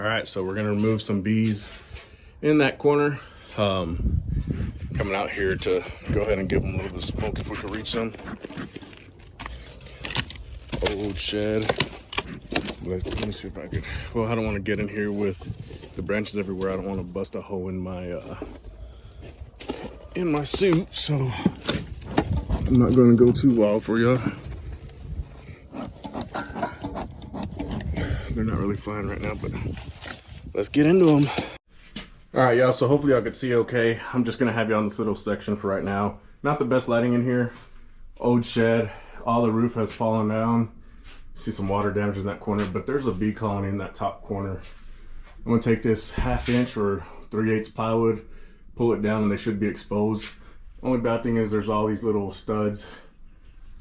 All right, so we're gonna remove some bees in that corner. Coming out here to go ahead and give them a little bit of smoke if we can reach them. Old shed. Let me see if I could. Well, I don't want to get in here with the branches everywhere. I don't want to bust a hole in my suit, so I'm not going to go too wild for you. They're not really flying right now, but let's get into them. All right, y'all, so hopefully y'all can see okay. I'm just gonna have you on this little section for right now. Not the best lighting in here. Old shed, all the roof has fallen down. See some water damage in that corner, but there's a bee colony in that top corner. I'm gonna take this 1/2 inch or 3/8 plywood, pull it down, and they should be exposed. Only bad thing is there's all these little studs,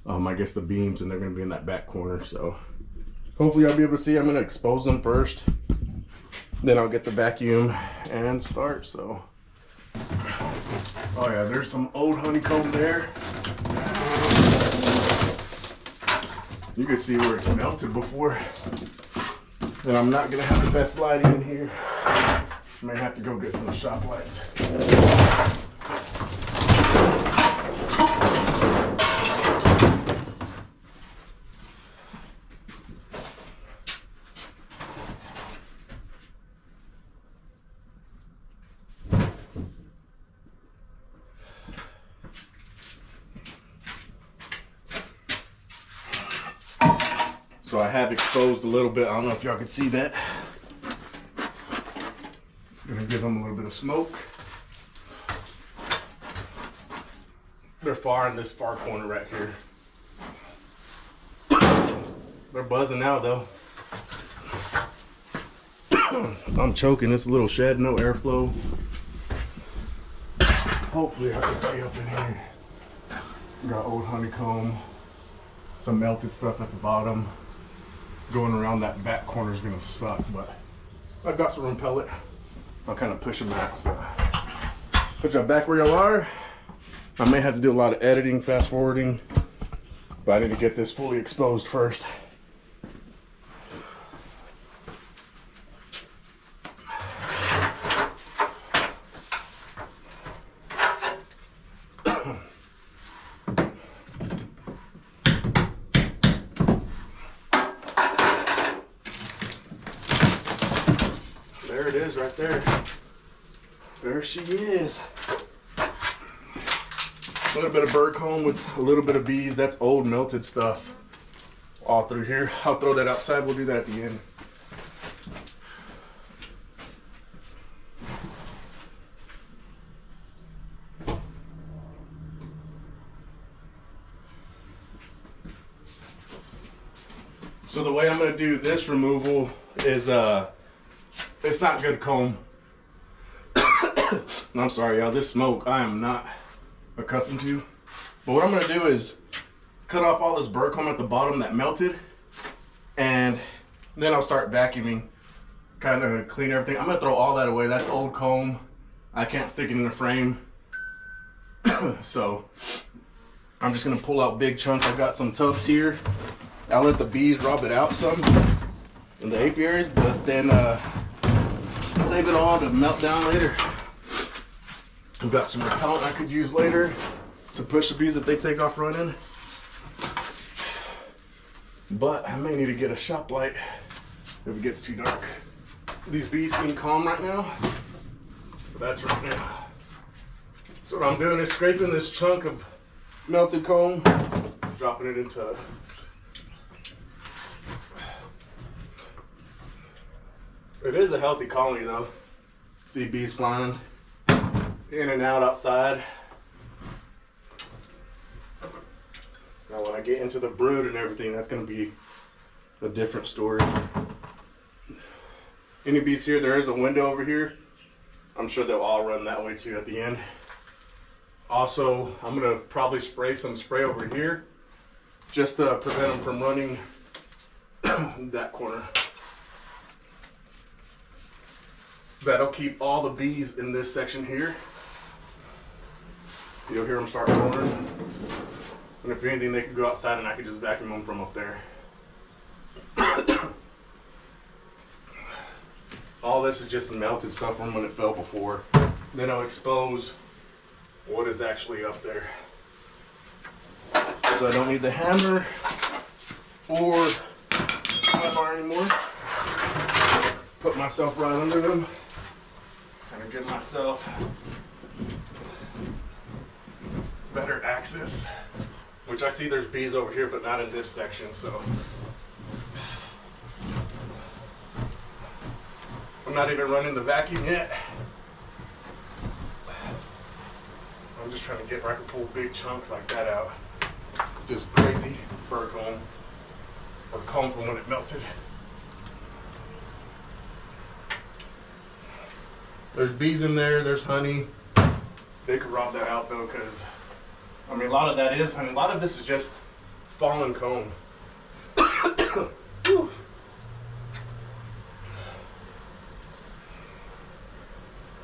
I guess the beams, and they're gonna be in that back corner. So hopefully I'll be able to see. I'm gonna expose them first, then I'll get the vacuum and start. So, oh yeah, there's some old honeycomb there. You can see where it's melted before. And I'm not gonna have the best lighting in here. I may have to go get some shop lights. So I have exposed a little bit. I don't know if y'all can see that. Gonna give them a little bit of smoke. They're far in this far corner right here. They're buzzing now though. I'm choking this little shed, no airflow. Hopefully I can see up in here. Got old honeycomb, some melted stuff at the bottom. Going around that back corner is gonna suck, but I've got some room pellet. I'll kind of push them out. So put y'all back where y'all are. I may have to do a lot of editing, fast forwarding, but I need to get this fully exposed first. There it is right there. There she is. A little bit of bird comb with a little bit of bees. That's old melted stuff all through here. I'll throw that outside. We'll do that at the end. So the way I'm going to do this removal is it's not good comb. I'm sorry, y'all. This smoke I am not accustomed to. But what I'm gonna do is cut off all this bird comb at the bottom that melted, and then I'll start vacuuming, kind of clean everything. I'm gonna throw all that away. That's old comb. I can't stick it in the frame. So I'm just gonna pull out big chunks. I've got some tubs here. I'll let the bees rub it out some in the apiaries, but then save it all to melt down later. I've got some repellent I could use later to push the bees if they take off running. But I may need to get a shop light if it gets too dark. These bees seem calm right now, but that's right now. So what I'm doing is scraping this chunk of melted comb, dropping it into It is a healthy colony though. See bees flying in and out outside. Now when I get into the brood and everything, that's gonna be a different story. Any bees here, there is a window over here. I'm sure they'll all run that way too at the end. Also, I'm gonna probably spray some spray over here just to prevent them from running that corner. That'll keep all the bees in this section here. You'll hear them start roaring. And if anything, they could go outside and I could just vacuum them from up there. All this is just melted stuff from when it fell before. Then I'll expose what is actually up there. So I don't need the hammer or my bar anymore. Put myself right under them. Kind of give myself better access. Which I see there's bees over here, but not in this section, so. I'm not even running the vacuum yet. I'm just trying to get where I can pull big chunks like that out. Just crazy fir comb, or comb from when it melted. There's bees in there, there's honey. They could rob that out though, because I mean, a lot of that is honey. A lot of this is just fallen comb.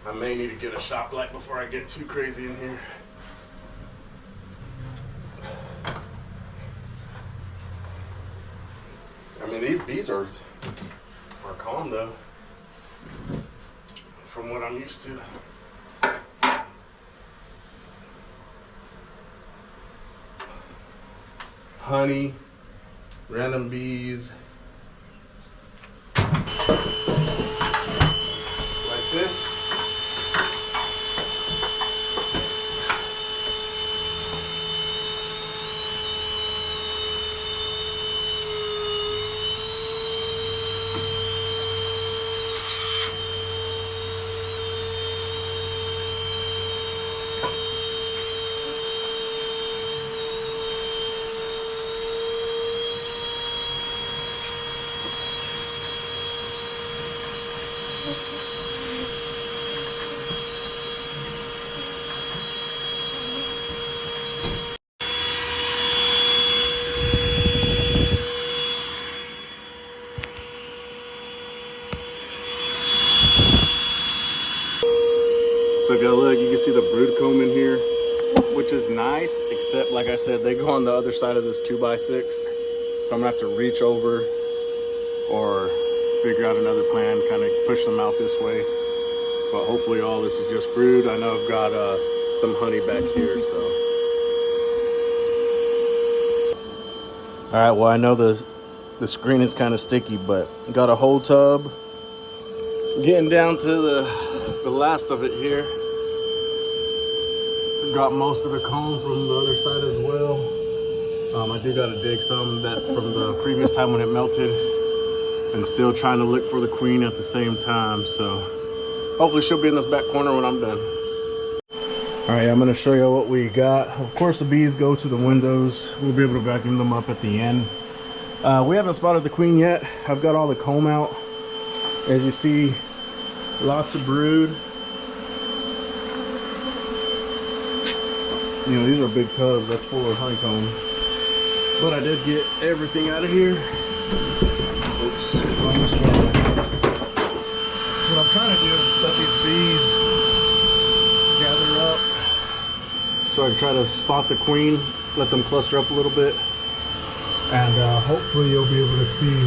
I may need to get a shop light before I get too crazy in here. I mean, these bees are calm though, from what I'm used to. Honey, random bees, like this. So if y'all look, you can see the brood comb in here, which is nice, except like I said, they go on the other side of this 2x6. So I'm gonna have to reach over or figure out another plan, kind of push them out this way. But hopefully all this is just brood. I know I've got some honey back here, so. All right, well, I know the screen is kind of sticky, but got a whole tub. Getting down to the last of it here. Got most of the comb from the other side as well. I do got to dig some that from the previous time when it melted, and still trying to look for the queen at the same time. So hopefully she'll be in this back corner when I'm done. All right, I'm going to show you what we got. Of course, the bees go to the windows. We'll be able to vacuum them up at the end. We haven't spotted the queen yet. I've got all the comb out. As you see, lots of brood. You know, these are big tubs. That's full of honeycomb. But I did get everything out of here. Oops. What I'm trying to do is let these bees gather up, so I can try to spot the queen, let them cluster up a little bit, and hopefully you'll be able to see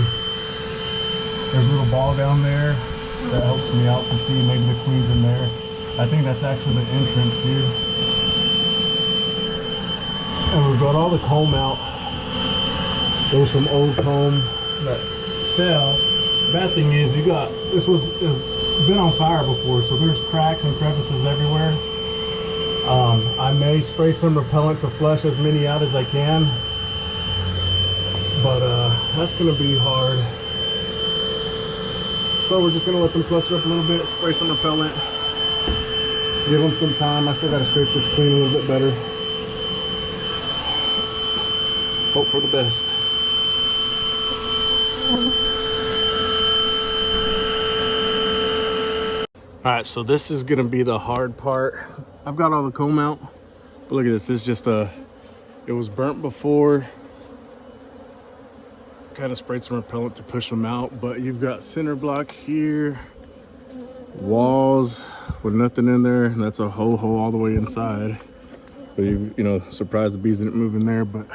there's a little ball down there that helps me out to see maybe the queen's in there. I think that's actually the entrance here. And we've got all the comb out. There was some old comb that fell. Bad thing is, this was been on fire before, so there's cracks and crevices everywhere. I may spray some repellent to flush as many out as I can, but that's gonna be hard. So we're just gonna let them cluster up a little bit, spray some repellent, give them some time. I still gotta scrape this clean a little bit better. Hope for the best. All right, so this is gonna be the hard part. I've got all the comb out, but look at this. This is just it was burnt before. Kind of sprayed some repellent to push them out, but you've got center block here, walls with nothing in there, and that's a whole hole all the way inside. So you know, surprised the bees didn't move in there, but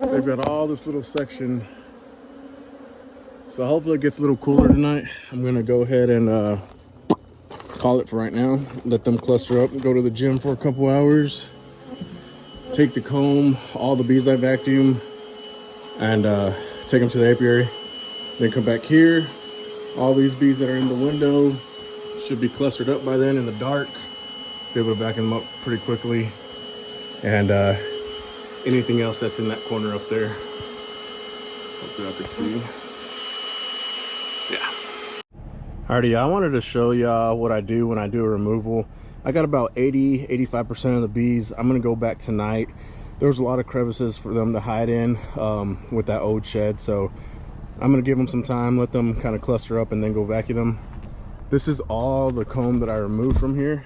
they've got all this little section. So hopefully it gets a little cooler tonight. I'm gonna go ahead and call it for right now. Let them cluster up and go to the gym for a couple hours. Take the comb, all the bees I vacuum, and take them to the apiary. Then come back here. All these bees that are in the window should be clustered up by then in the dark. Be able to vacuum them up pretty quickly. And anything else that's in that corner up there. Hopefully y'all can see. Yeah. Alrighty, I wanted to show y'all what I do when I do a removal. I got about 80-85% of the bees. I'm gonna go back tonight. There's a lot of crevices for them to hide in with that old shed, so I'm gonna give them some time, let them kind of cluster up, and then go vacuum them. This is all the comb that I removed from here.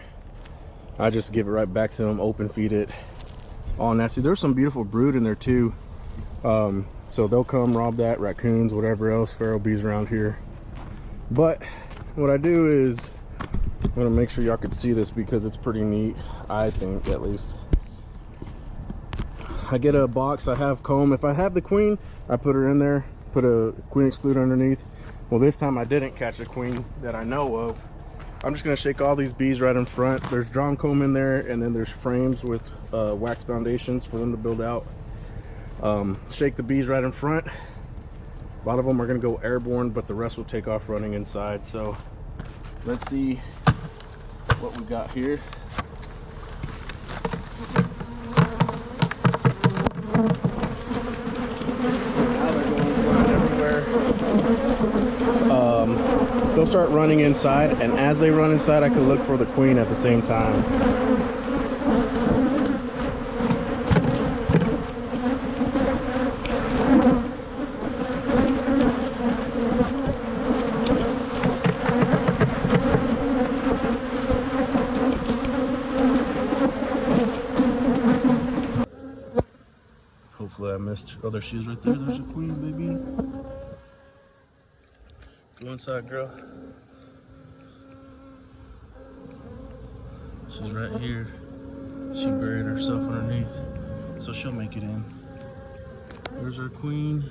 I just give it right back to them, open feed it, all nasty. There's some beautiful brood in there too, so they'll come rob that, raccoons, whatever else, feral bees around here. But what I do is, I'm gonna make sure y'all can see this because it's pretty neat, I think, at least. I get a box, I have comb. If I have the queen, I put her in there, put a queen excluder underneath. Well, this time I didn't catch a queen that I know of. I'm just gonna shake all these bees right in front. There's drawn comb in there, and then there's frames with wax foundations for them to build out. Shake the bees right in front. A lot of them are gonna go airborne, but the rest will take off running inside. So let's see what we got here. Now they're going flying everywhere. They'll start running inside, and as they run inside, I can look for the queen at the same time. Hopefully I missed. Oh, there she is right there. There's a queen, baby. Go inside, girl. She's right here. She buried herself underneath, so she'll make it in. There's our queen.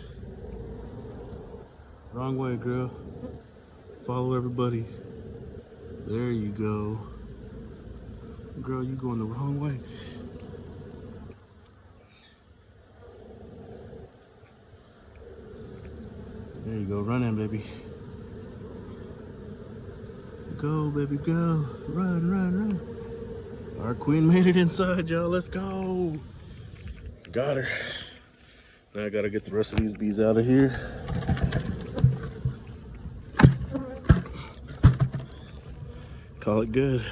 Wrong way, girl. Follow everybody. There you go. Girl, you going the wrong way. There you go. Run in, baby. Go, baby, go. Run, run, run. Our queen made it inside, y'all. Let's go. Got her. Now I gotta get the rest of these bees out of here. Call it good.